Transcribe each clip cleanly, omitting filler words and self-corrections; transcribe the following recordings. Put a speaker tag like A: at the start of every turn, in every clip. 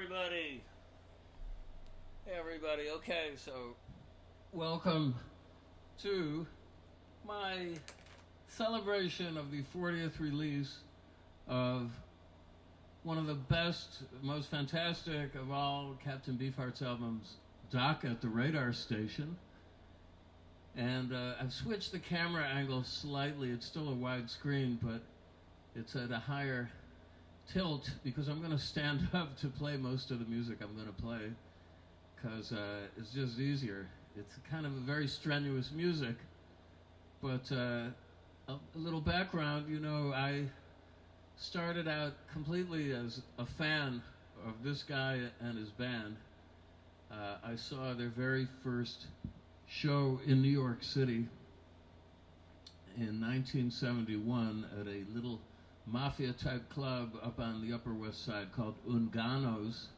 A: everybody. Hey, everybody. Okay, so welcome to my celebration of the 40th release of one of the best, most fantastic of all Captain Beefheart's albums, Doc at the Radar Station. And I've switched the camera angle slightly. It's still a wide screen, but it's at a higher tilt because I'm going to stand up to play most of the music I'm going to play because it's just easier. It's kind of a very strenuous music, but a little background, you know, I started out completely as a fan of this guy and his band. I saw their very first show in New York City in 1971 at a little mafia-type club up on the Upper West Side called Ungano's,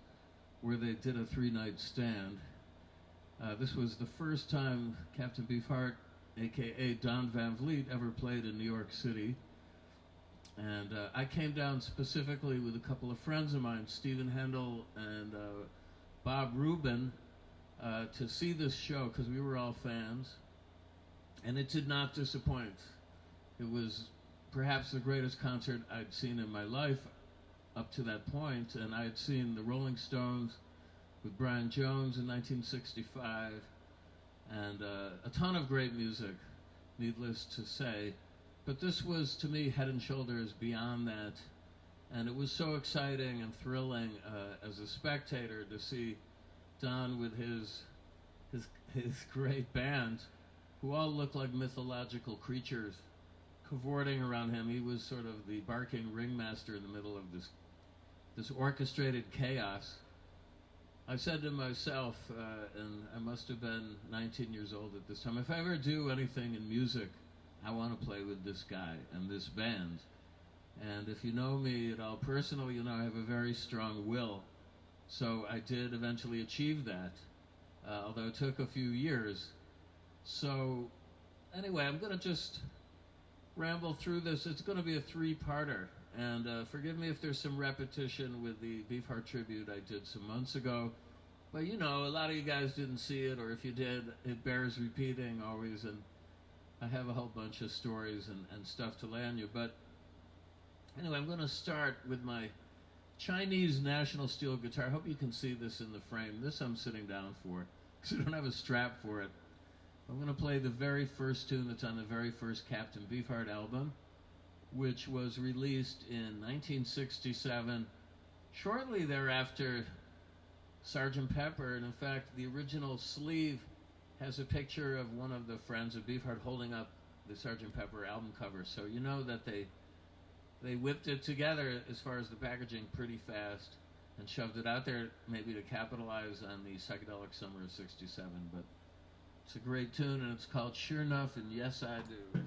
A: where they did a 3-night stand. This was the first time Captain Beefheart, a.k.a. Don Van Vliet, ever played in New York City. And I came down specifically with a couple of friends of mine, Stephen Hendel and Bob Rubin, to see this show because we were all fans. And it did not disappoint. It was perhaps the greatest concert I'd seen in my life up to that point, and I had seen the Rolling Stones with Brian Jones in 1965, and a ton of great music, needless to say. But this was, to me, head and shoulders beyond that, and it was so exciting and thrilling as a spectator to see Don with his great band, who all looked like mythological creatures, cavorting around him. He was sort of the barking ringmaster in the middle of this orchestrated chaos. I said to myself, and I must have been 19 years old at this time, if I ever do anything in music, I want to play with this guy and this band. And if you know me at all personally, you know I have a very strong will. So I did eventually achieve that, although it took a few years. So anyway, I'm going to just ramble through this. It's going to be a 3-parter, and forgive me if there's some repetition with the Beefheart tribute I did some months ago, but you know, a lot of you guys didn't see it, or if you did, it bears repeating always, and I have a whole bunch of stories and stuff to lay on you. But anyway, I'm going to start with my Chinese national steel guitar. I hope you can see this in the frame. This I'm sitting down for because I don't have a strap for it. I'm going to play the very first tune that's on the very first Captain Beefheart album, which was released in 1967. Shortly thereafter, Sgt. Pepper, and in fact, the original sleeve has a picture of one of the friends of Beefheart holding up the Sgt. Pepper album cover. So you know that they whipped it together as far as the packaging pretty fast and shoved it out there maybe to capitalize on the psychedelic summer of '67. But it's a great tune, and it's called Sure Enough and Yes I Do.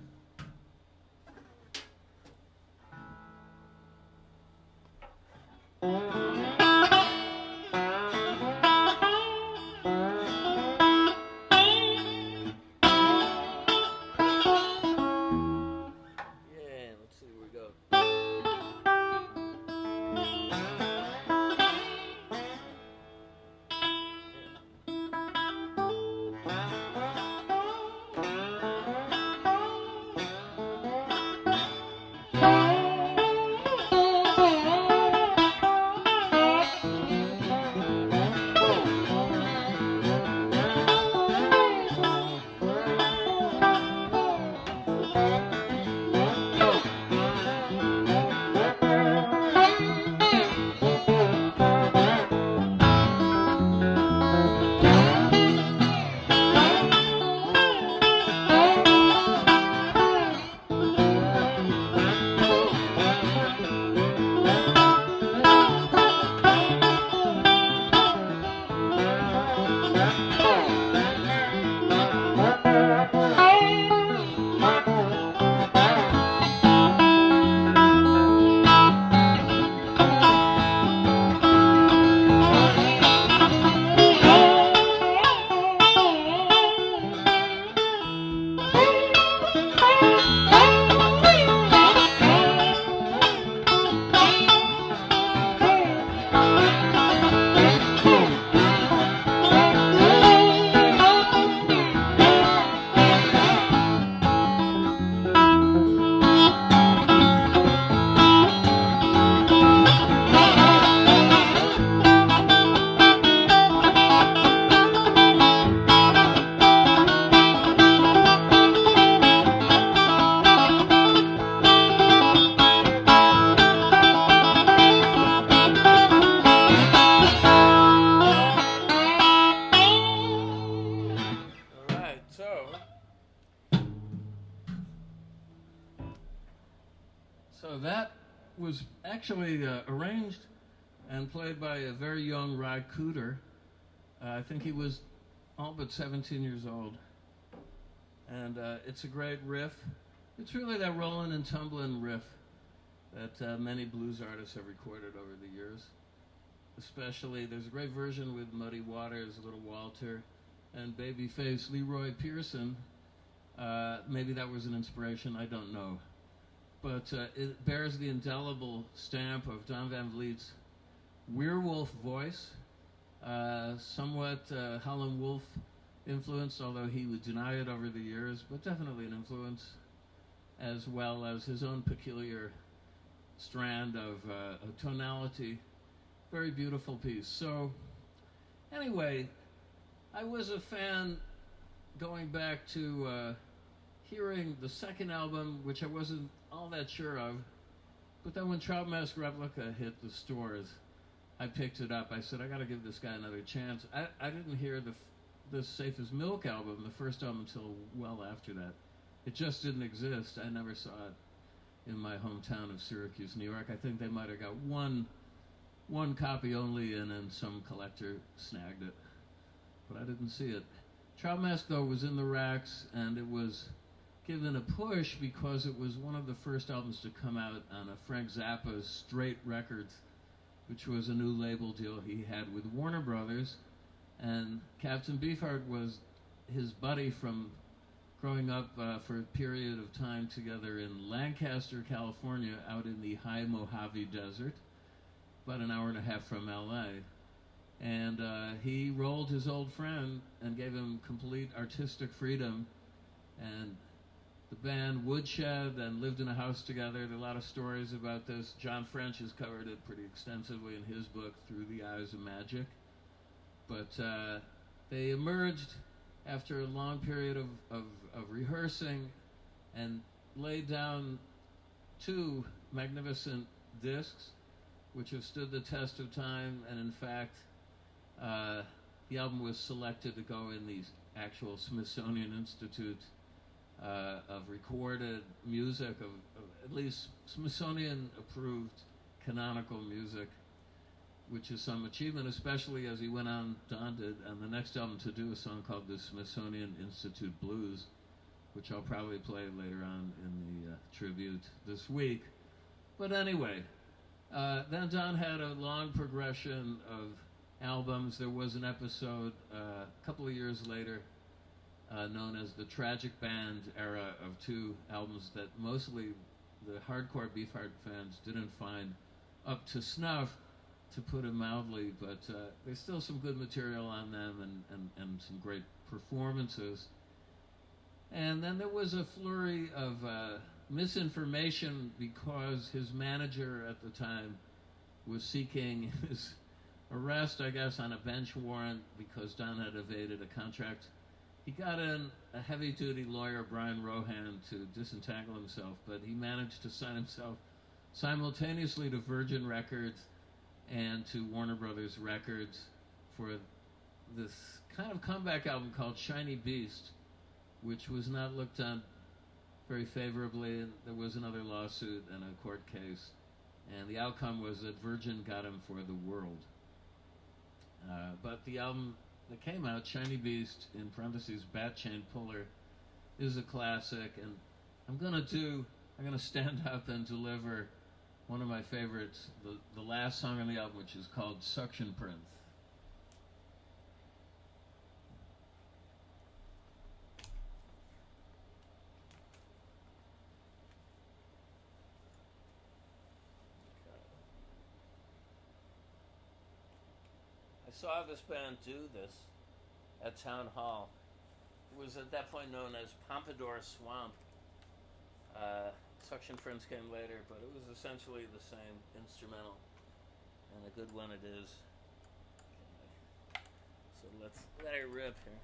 A: actually arranged and played by a very young Ry Cooder. I think he was all but 17 years old. And it's a great riff. It's really that rollin' and tumblin' riff that many blues artists have recorded over the years. Especially, there's a great version with Muddy Waters, Little Walter, and babyface Leroy Pearson. Maybe that was an inspiration, I don't know. But it bears the indelible stamp of Don Van Vliet's werewolf voice, somewhat Howlin' Wolf influenced, although he would deny it over the years, but definitely an influence, as well as his own peculiar strand of tonality. Very beautiful piece. So, anyway, I was a fan going back to hearing the second album, which I wasn't all that sure of, but then when Trout Mask Replica hit the stores, I picked it up. I said, I gotta give this guy another chance. I didn't hear the Safe as Milk album, the first album, until well after that. It just didn't exist. I never saw it in my hometown of Syracuse, New York. I think they might have got one copy only, and then some collector snagged it. But I didn't see it. Trout Mask, though, was in the racks, and it was given a push because it was one of the first albums to come out on a Frank Zappa's Straight Records, which was a new label deal he had with Warner Brothers. And Captain Beefheart was his buddy from growing up for a period of time together in Lancaster, California, out in the high Mojave Desert, about an hour and a half from LA. And he rolled his old friend and gave him complete artistic freedom. And the band woodshed and lived in a house together. There are a lot of stories about this. John French has covered it pretty extensively in his book, Through the Eyes of Magic. But they emerged after a long period of rehearsing and laid down two magnificent discs, which have stood the test of time. And in fact, the album was selected to go in the actual Smithsonian Institute of recorded music, of at least Smithsonian-approved canonical music, which is some achievement, especially as he went on, Don did, on the next album to do a song called the Smithsonian Institute Blues, which I'll probably play later on in the tribute this week. But anyway, then Don had a long progression of albums. There was an episode a couple of years later known as the Tragic Band era of two albums that mostly the hardcore Beefheart fans didn't find up to snuff, to put it mildly, but there's still some good material on them and some great performances. And then there was a flurry of misinformation because his manager at the time was seeking his arrest, I guess, on a bench warrant because Don had evaded a contract. He got in a heavy-duty lawyer, Brian Rohan, to disentangle himself, but he managed to sign himself simultaneously to Virgin Records and to Warner Brothers Records for this kind of comeback album called Shiny Beast, which was not looked on very favorably, and there was another lawsuit and a court case, and the outcome was that Virgin got him for The World. But the album that came out, Shiny Beast, in parentheses, Bat Chain Puller, is a classic, and I'm gonna stand up and deliver one of my favorites, the last song on the album, which is called Suction Prince. I saw this band do this at Town Hall. It was at that point known as Pompadour Swamp. Suction Prince came later, but it was essentially the same instrumental, and a good one it is. Okay. So let's let it rip here.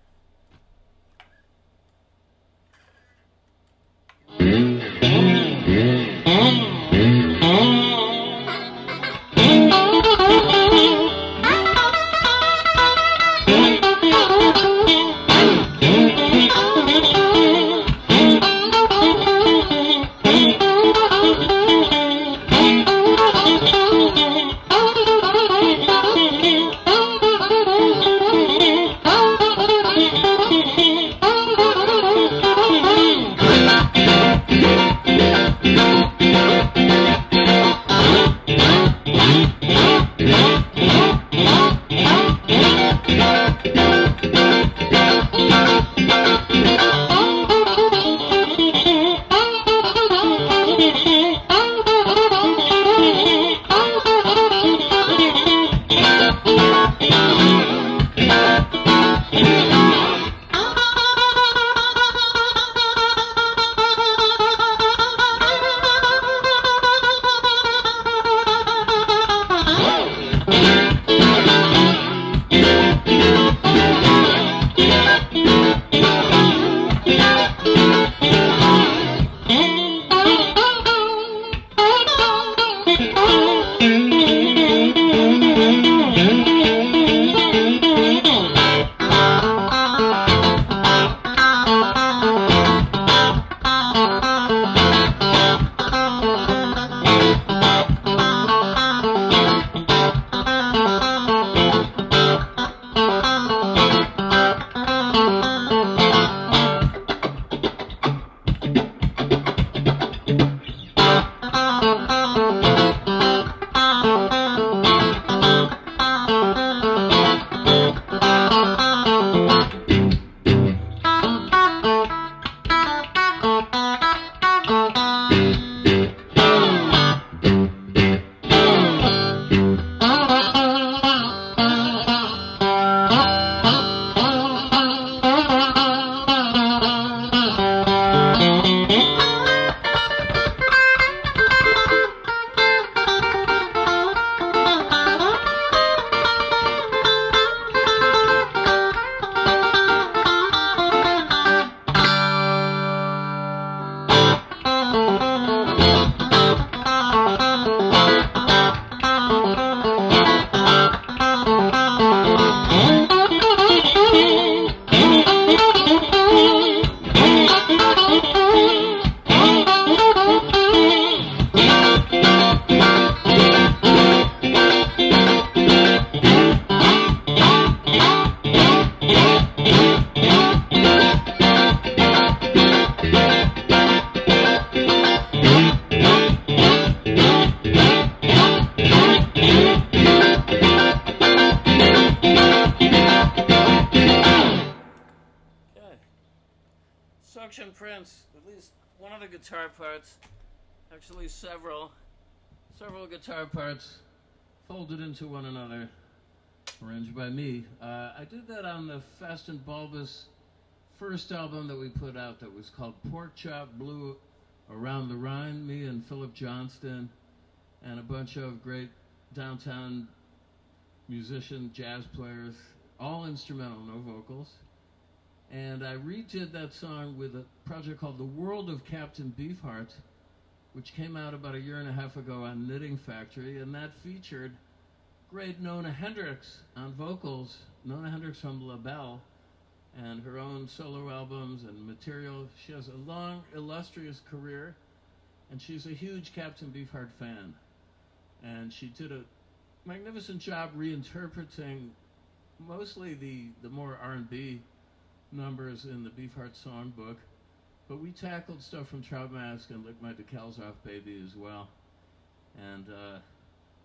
A: production prints, at least one of the guitar parts, actually several guitar parts folded into one another, arranged by me. I did that on the Fast and Bulbous first album that we put out that was called Porkchop Blue, Around the Rhine. Me and Philip Johnston and a bunch of great downtown musicians, jazz players, all instrumental, no vocals. And I redid that song with a project called The World of Captain Beefheart, which came out about a year and a half ago on Knitting Factory, and that featured great Nona Hendrix on vocals, Nona Hendrix from La Belle, and her own solo albums and material. She has a long, illustrious career, and she's a huge Captain Beefheart fan. And she did a magnificent job reinterpreting mostly the more R&B numbers in the Beefheart songbook, but we tackled stuff from Trout Mask and Lick My Decals Off Baby as well. And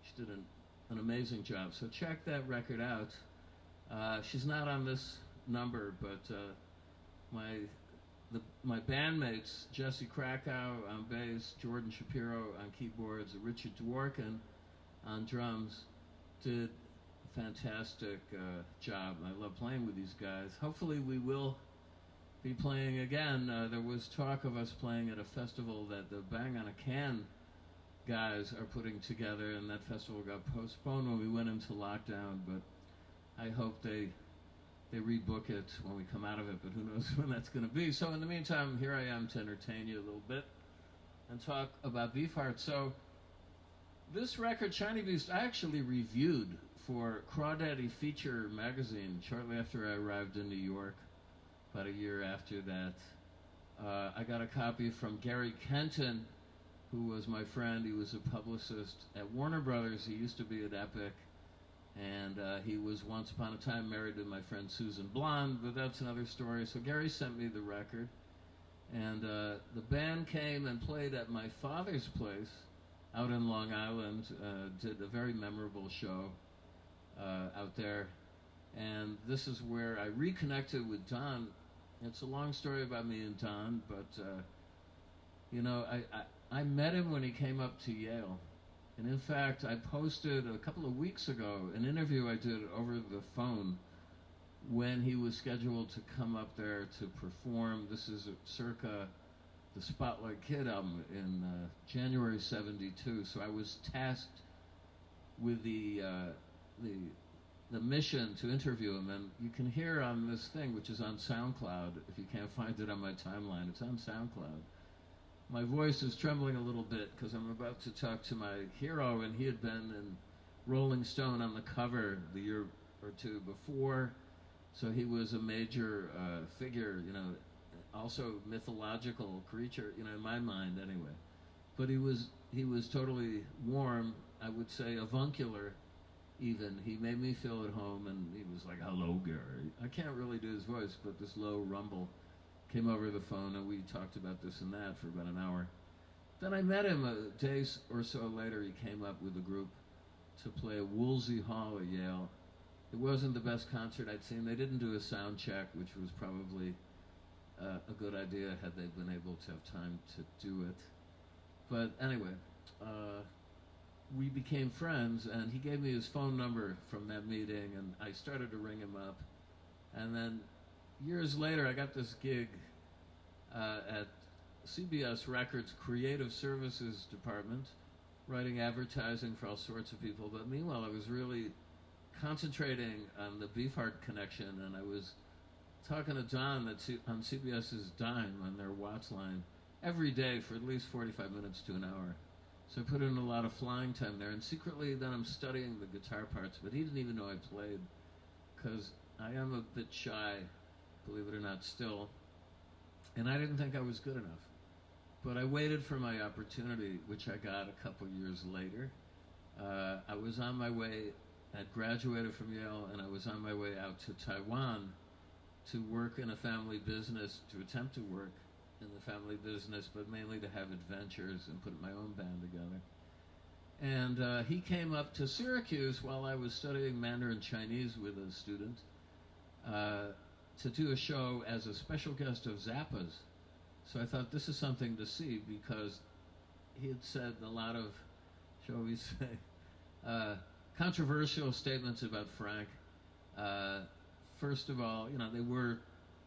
A: she did an amazing job. So check that record out. She's not on this number, but my bandmates, Jesse Krakow on bass, Jordan Shapiro on keyboards, Richard Dworkin on drums, did a fantastic job. I love playing with these guys. Hopefully we will be playing again. There was talk of us playing at a festival that the Bang on a Can guys are putting together, and that festival got postponed when we went into lockdown, but I hope they rebook it when we come out of it, but who knows when that's going to be. So in the meantime, here I am to entertain you a little bit and talk about Beefheart. So this record, Shiny Beast, I actually reviewed for Crawdaddy Feature magazine shortly after I arrived in New York, about a year after that. I got a copy from Gary Kenton, who was my friend. He was a publicist at Warner Brothers. He used to be at Epic. And he was once upon a time married to my friend Susan Blonde, but that's another story. So Gary sent me the record, and the band came and played at my father's place out in Long Island, did a very memorable show out there. And this is where I reconnected with Don. It's a long story about me and Don, but you know, I met him when he came up to Yale. And in fact, I posted a couple of weeks ago an interview I did over the phone when he was scheduled to come up there to perform. This is circa the Spotlight Kid album in January '72. So I was tasked with the mission to interview him. And you can hear on this thing, which is on SoundCloud, if you can't find it on my timeline, it's on SoundCloud. My voice is trembling a little bit because I'm about to talk to my hero, and he had been in Rolling Stone on the cover the year or two before, so he was a major figure, you know, also mythological creature, you know, in my mind anyway. But he was totally warm, I would say avuncular even. He made me feel at home, and he was like, "Hello, Gary." I can't really do his voice, but this low rumble came over the phone, and we talked about this and that for about an hour. Then I met him a day or so later. He came up with a group to play at Woolsey Hall at Yale. It wasn't the best concert I'd seen. They didn't do a sound check, which was probably a good idea had they been able to have time to do it. But anyway, we became friends, and he gave me his phone number from that meeting, and I started to ring him up. And then years later, I got this gig at CBS Records Creative Services Department, writing advertising for all sorts of people. But meanwhile, I was really concentrating on the Beefheart connection, and I was talking to Don on CBS's Dime on their Watts line every day for at least 45 minutes to an hour. So I put in a lot of flying time there, and secretly then I'm studying the guitar parts, but he didn't even know I played, because I am a bit shy, believe it or not, still, and I didn't think I was good enough. But I waited for my opportunity, which I got a couple years later. I was on my way, I'd graduated from Yale, and I was on my way out to Taiwan to work in a family business, to attempt to work in the family business, but mainly to have adventures and put my own band together. And he came up to Syracuse while I was studying Mandarin Chinese with a student to do a show as a special guest of Zappa's So I thought this is something to see because he had said a lot of, shall we say, controversial statements about Frank. First of all, they were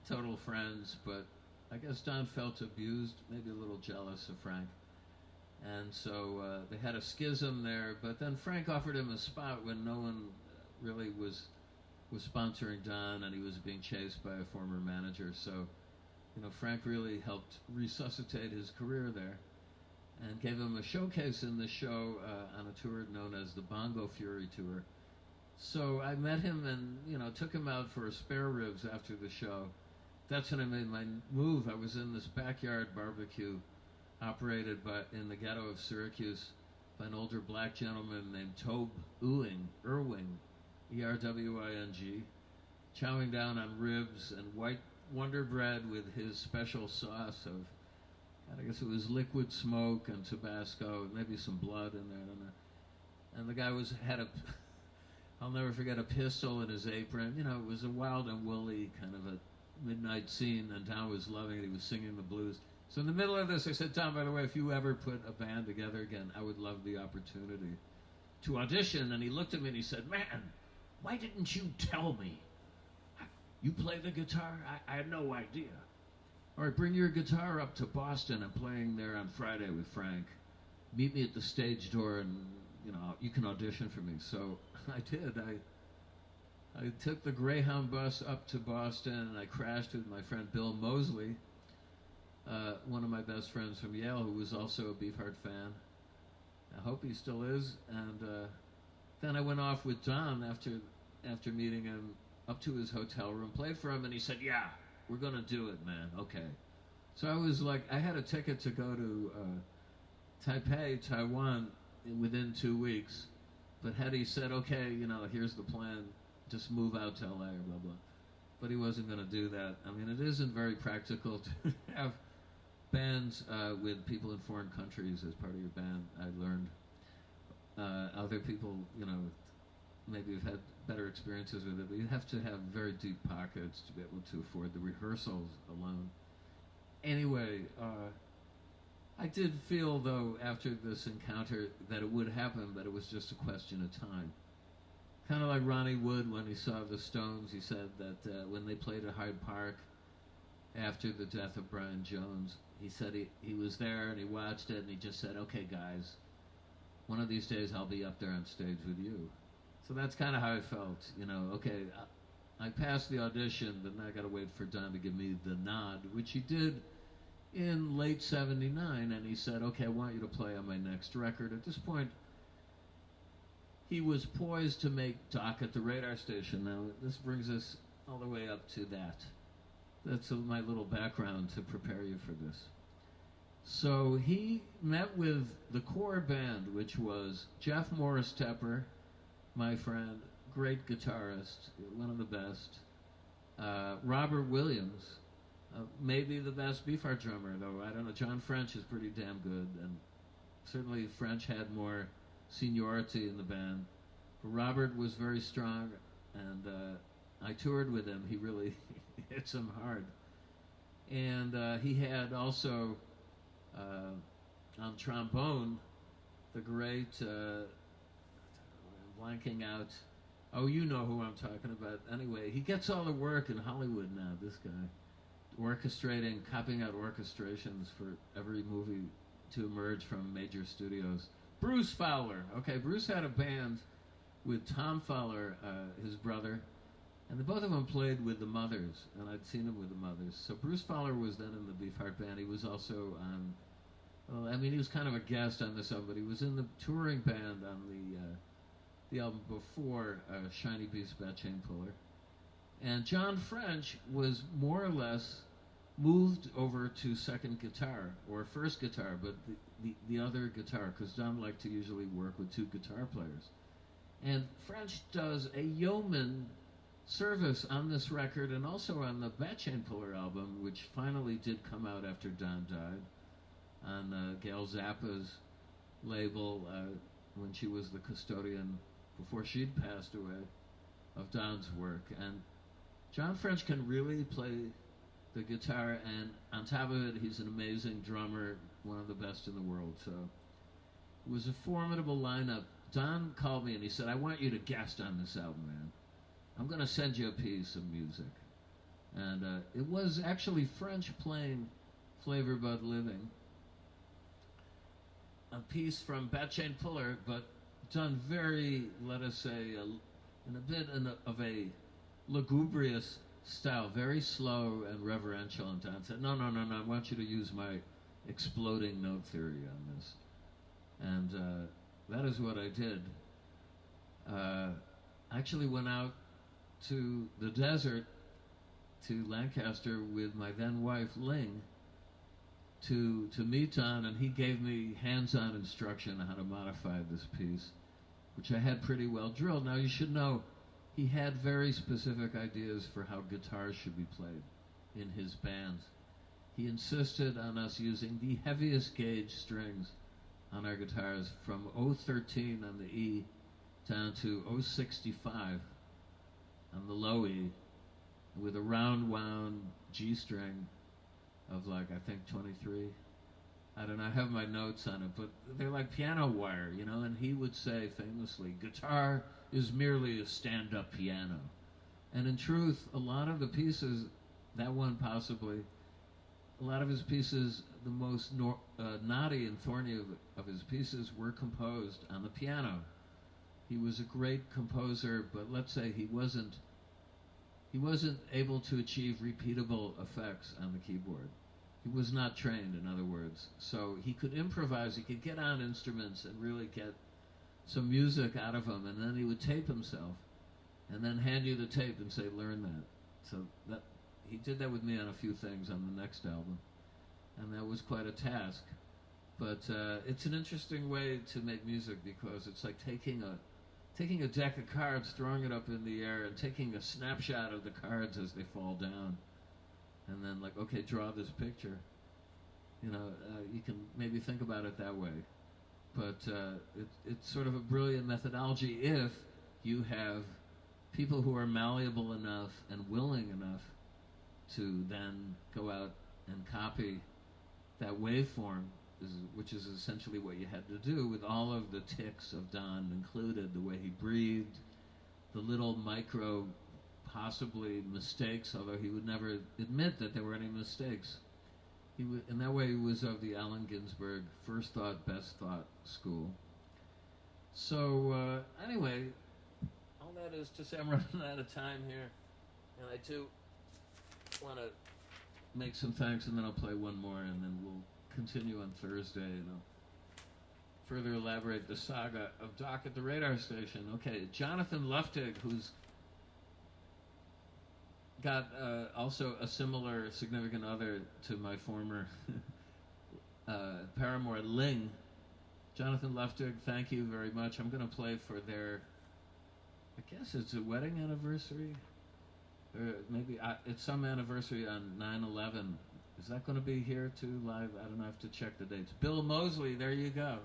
A: total friends, but I guess Don felt abused, maybe a little jealous of Frank. And so they had a schism there, but then Frank offered him a spot when no one really was sponsoring Don, and he was being chased by a former manager. So, Frank really helped resuscitate his career there and gave him a showcase in the show on a tour known as the Bongo Fury Tour. So I met him and, took him out for a spare ribs after the show. That's when I made my move. I was in this backyard barbecue operated in the ghetto of Syracuse by an older black gentleman named Tobe Irwing, E-R-W-I-N-G, chowing down on ribs and white Wonder Bread with his special sauce of, I guess it was liquid smoke and Tabasco, maybe some blood in there, I don't know. And the guy I'll never forget, a pistol in his apron. It was a wild and woolly kind of a midnight scene, and Don was loving it. He was singing the blues. So in the middle of this, I said, Don, by the way, if you ever put a band together again, I would love the opportunity to audition. And he looked at me and he said, man, why didn't you tell me? You play the guitar? I had no idea. All right, bring your guitar up to Boston. I'm playing there on Friday with Frank. Meet me at the stage door and, you can audition for me. So I did. I took the Greyhound bus up to Boston, and I crashed with my friend Bill Mosley, one of my best friends from Yale, who was also a Beefheart fan. I hope he still is. And then I went off with Don after meeting him up to his hotel room, played for him, and he said, yeah, we're going to do it, man. Okay. So I was like, I had a ticket to go to Taipei, Taiwan, within 2 weeks. But had he said, okay, here's the plan, just move out to LA or blah, blah. But he wasn't going to do that. I mean, it isn't very practical to have bands with people in foreign countries as part of your band, I learned. Other people, maybe have had better experiences with it, but you have to have very deep pockets to be able to afford the rehearsals alone. Anyway, I did feel, though, after this encounter that it would happen, but it was just a question of time. Kind of like Ronnie Wood when he saw the Stones. He said that when they played at Hyde Park after the death of Brian Jones, he said he was there and he watched it and he just said, okay, guys, one of these days I'll be up there on stage with you. So that's kind of how I felt, okay, I passed the audition, but now I got to wait for Don to give me the nod, which he did in late 79, and he said, okay, I want you to play on my next record. At this point, he was poised to make Doc at the radar station. Now, this brings us all the way up to that. That's my little background to prepare you for this. So he met with the core band, which was Jeff Morris Tepper, my friend, great guitarist, one of the best. Robert Williams, maybe the best Beefheart drummer, though I don't know. John French is pretty damn good, and certainly French had more seniority in the band. But Robert was very strong, and I toured with him. He really hits him hard. And he had also on trombone the great, blanking out, oh, you know who I'm talking about. Anyway, he gets all the work in Hollywood now, this guy. Orchestrating, copying out orchestrations for every movie to emerge from major studios. Bruce Fowler. Okay, Bruce had a band with Tom Fowler, his brother, and the both of them played with the Mothers, and I'd seen him with the Mothers. So Bruce Fowler was then in the Beefheart band. He was also on, well, I mean, he was kind of a guest on this album, but he was in the touring band on the album before Shiny Beast Bat Chain Puller. And John French was more or less moved over to second guitar, or first guitar, but the other guitar, because Don liked to usually work with two guitar players. And French does a yeoman service on this record and also on the Bat Chain Puller album, which finally did come out after Don died, on Gail Zappa's label when she was the custodian, before she'd passed away, of Don's work. And John French can really play the guitar, and on top of it, he's an amazing drummer, one of the best in the world. So it was a formidable lineup. Don called me and he said, I want you to guest on this album, man. I'm going to send you a piece of music. And it was actually French playing Flavor Bud Living, a piece from Bat Chain Puller, but done very, let us say, in a bit of a lugubrious style, very slow and reverential. And Don said, no, I want you to use my exploding note theory on this. And that is what I did. I actually went out to the desert, to Lancaster, with my then wife Ling, to meet Don, and he gave me hands-on instruction on how to modify this piece, which I had pretty well drilled. Now you should know, he had very specific ideas for how guitars should be played in his bands. He insisted on us using the heaviest gauge strings on our guitars, from 013 on the E down to 065 on the low E, with a round wound G string of like, I think 23. I don't know, I have my notes on it, but they're like piano wire, you know, and he would say famously, guitar is merely a stand-up piano. And in truth, a lot of the pieces, that one possibly, a lot of his pieces, the most knotty and thorny of his pieces were composed on the piano. He was a great composer, but let's say he wasn't able to achieve repeatable effects on the keyboard. He was not trained, in other words. So he could improvise, he could get on instruments and really get some music out of them, and then he would tape himself and then hand you the tape and say, learn that. So that he did that with me on a few things on the next album, and that was quite a task. But it's an interesting way to make music, because it's like taking a deck of cards, throwing it up in the air, and taking a snapshot of the cards as they fall down, and then like, okay, draw this picture. You know, you can maybe think about it that way. But it's sort of a brilliant methodology if you have people who are malleable enough and willing enough to then go out and copy that waveform, which is essentially what you had to do, with all of the tics of Don included, the way he breathed, the little micro, possibly mistakes, although he would never admit that there were any mistakes. In that way, he was of the Allen Ginsberg first thought, best thought school. So anyway, all that is to say, I'm running out of time here, and I do want to make some thanks, and then I'll play one more, and then we'll continue on Thursday, and I'll further elaborate the saga of Doc at the radar station. Okay, Jonathan Luftig, who's got also a similar significant other to my former paramour, Ling. Jonathan Luftig, thank you very much. I'm going to play for their, I guess it's a wedding anniversary, or maybe it's some anniversary on 9/11. Is that going to be here too, live? I don't know, I have to check the dates. Bill Moseley, there you go.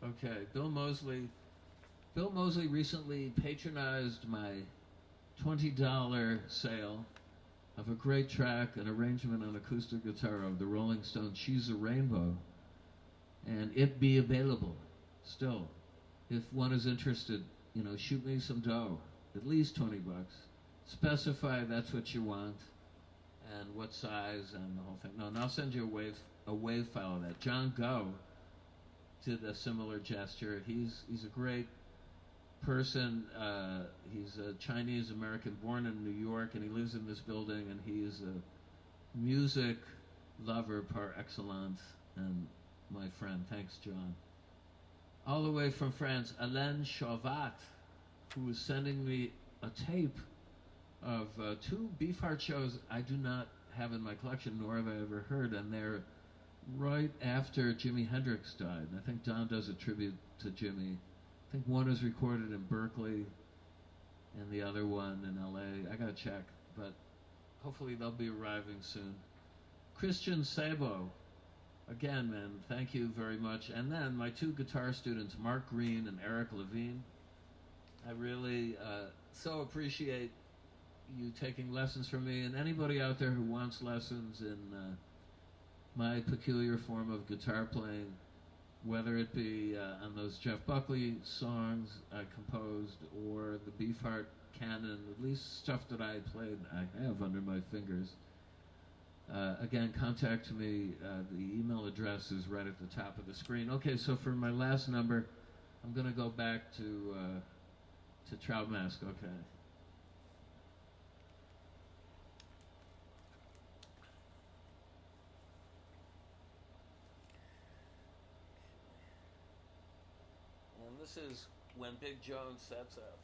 A: Okay, Bill Moseley recently patronized my $20 sale of a great track, an arrangement on acoustic guitar of the Rolling Stones' She's a Rainbow, and it be available still. If one is interested, you know, shoot me some dough, at least $20. Specify that's what you want and what size and the whole thing. No, and I'll send you a wave file of that. John Go did a similar gesture. He's a great person. He's a Chinese American born in New York, and he lives in this building, and he is a music lover par excellence, and my friend. Thanks, John. All the way from France, Alain Chauvat, who is sending me a tape of two Beefheart shows I do not have in my collection, nor have I ever heard, and they're right after Jimi Hendrix died. And I think Don does a tribute to Jimi. I think one is recorded in Berkeley and the other one in LA. I gotta check, but hopefully they'll be arriving soon. Christian Sabo, again, man, thank you very much. And then my two guitar students, Mark Green and Eric Levine. I really so appreciate you taking lessons from me, and anybody out there who wants lessons in my peculiar form of guitar playing, whether it be on those Jeff Buckley songs I composed or the Beefheart canon, at least stuff that I played, I have under my fingers. Again, contact me. The email address is right at the top of the screen. Okay, so for my last number, I'm going to go back to Trout Mask. Okay. And this is When Big Jones Sets Up.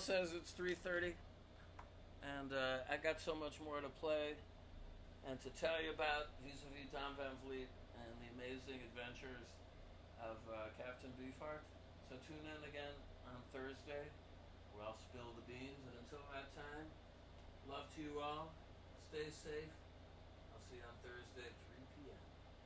A: Says it's 3:30, and I got so much more to play and to tell you about vis-a-vis Don Van Vliet and the amazing adventures of Captain Beefheart. So tune in again on Thursday, where I'll spill the beans. And until that time, love to you all. Stay safe. I'll see you on Thursday.